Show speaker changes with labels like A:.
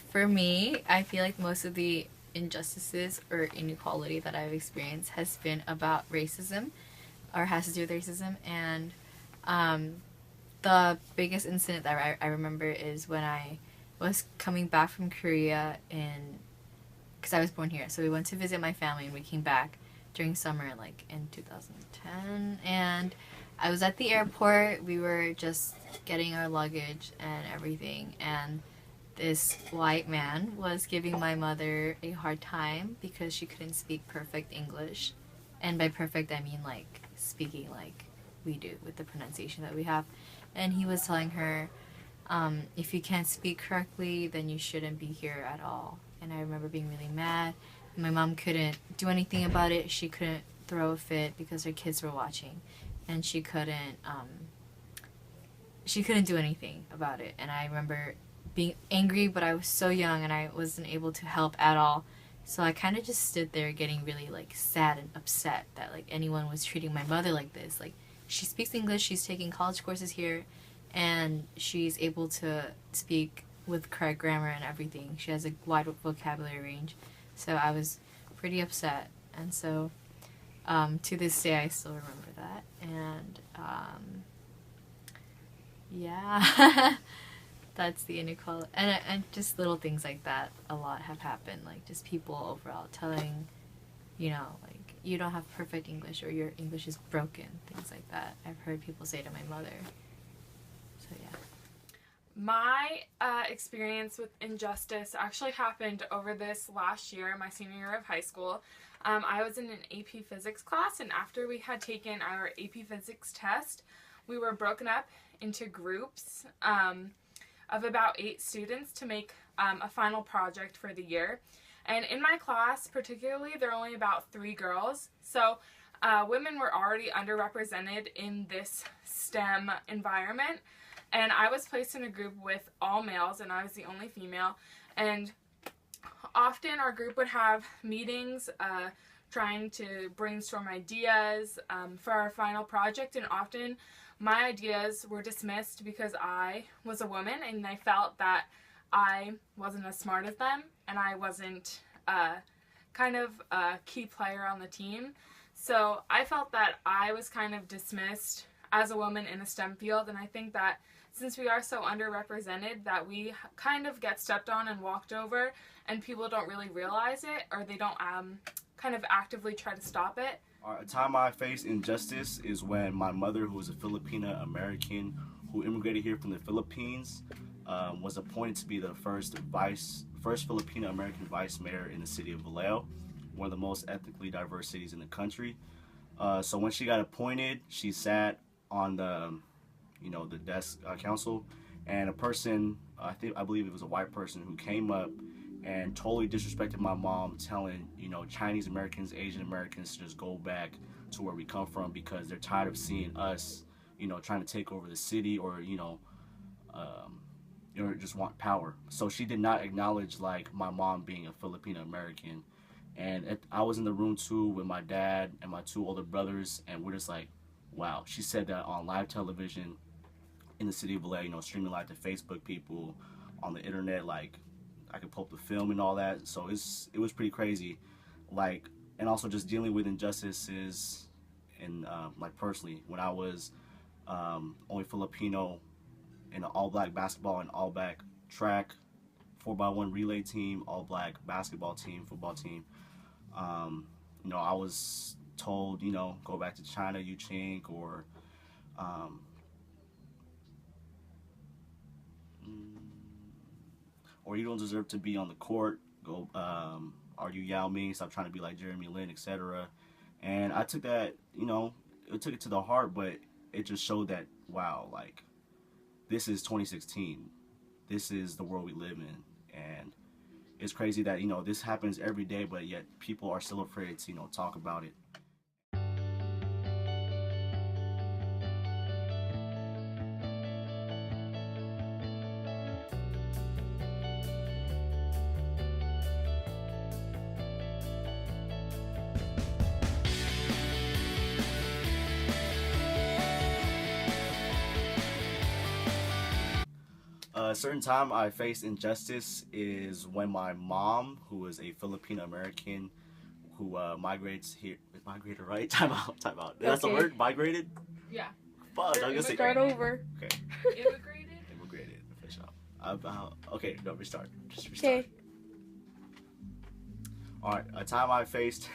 A: For me, I feel like most of the injustices or inequality that I've experienced has been about racism or has to do with racism. And um, the biggest incident that I remember is when I was coming back from Korea in, because I was born here. So we went to visit my family and we came back during summer, like in 2010. And I was at the airport. We were just getting our luggage and everything. And this white man was giving my mother a hard time because she couldn't speak perfect English. And by perfect, I mean like speaking like we do with the pronunciation that we have. And he was telling her, if you can't speak correctly, then you shouldn't be here at all. And I remember being really mad. My mom couldn't do anything about it. She couldn't throw a fit because her kids were watching. And she couldn't do anything about it. And I remember being angry, but I was so young and I wasn't able to help at all. So I kind of just stood there getting really like sad and upset that like anyone was treating my mother like this. Like she speaks English, she's taking college courses here, and she's able to speak with correct grammar and everything. She has a wide vocabulary range. So I was pretty upset. And so to this day I still remember that. And yeah. That's the inequality, and just little things like that. A lot have happened, like just people overall telling, like you don't have perfect English or your English is broken, things like that. I've heard people say to my mother. So yeah.
B: My experience with injustice actually happened over this last year, my senior year of high school. I was in an AP Physics class, and after we had taken our AP Physics test, we were broken up into groups of about 8 students to make a final project for the year. And in my class particularly, there are only about 3 girls. So women were already underrepresented in this STEM environment. And I was placed in a group with all males, and I was the only female. And often our group would have meetings trying to brainstorm ideas for our final project, and often my ideas were dismissed because I was a woman and they felt that I wasn't as smart as them and I wasn't kind of a key player on the team. So I felt that I was kind of dismissed as a woman in a STEM field, and I think that since we are so underrepresented that we kind of get stepped on and walked over, and people don't really realize it, or they don't kind of actively try to stop it.
C: A time I faced injustice is when my mother, who was a Filipina American who immigrated here from the Philippines, was appointed to be the first Filipino American vice mayor in the city of Vallejo, one of the most ethnically diverse cities in the country. So when she got appointed, she sat on the desk council, and a person, I believe it was a white person, who came up and totally disrespected my mom, telling Chinese Americans, Asian Americans to just go back to where we come from because they're tired of seeing us trying to take over the city, or just want power. So she did not acknowledge like my mom being a Filipino American. And I was in the room too with my dad and my 2 older brothers, and we're just like, wow. She said that on live television in the city of Vallejo, streaming live to Facebook people, on the internet, like I could pull up the film and all that. So it was pretty crazy, like, and also just dealing with injustices, and like personally, when I was only Filipino in an all-black basketball and all-black track 4x1 relay team, all-black basketball team, football team, I was told, go back to China, you chink, or you don't deserve to be on the court, go, are you Yao Ming, stop trying to be like Jeremy Lin, etc. And I took that, it took it to the heart, but it just showed that, wow, like, this is 2016. This is the world we live in. And it's crazy that, this happens every day, but yet people are still afraid to, talk about it. A certain time I faced injustice is when my mom, who is a Filipino American, who migrates here. Migrated, right? Time out. Time out. That's the
D: Okay.
C: word. Migrated.
B: Yeah.
C: Fuck. I'm gonna say
D: Start over.
B: Immigrated.
C: immigrated. Finish up. Okay. No, restart. Just restart.
D: Okay.
C: All right. A time I faced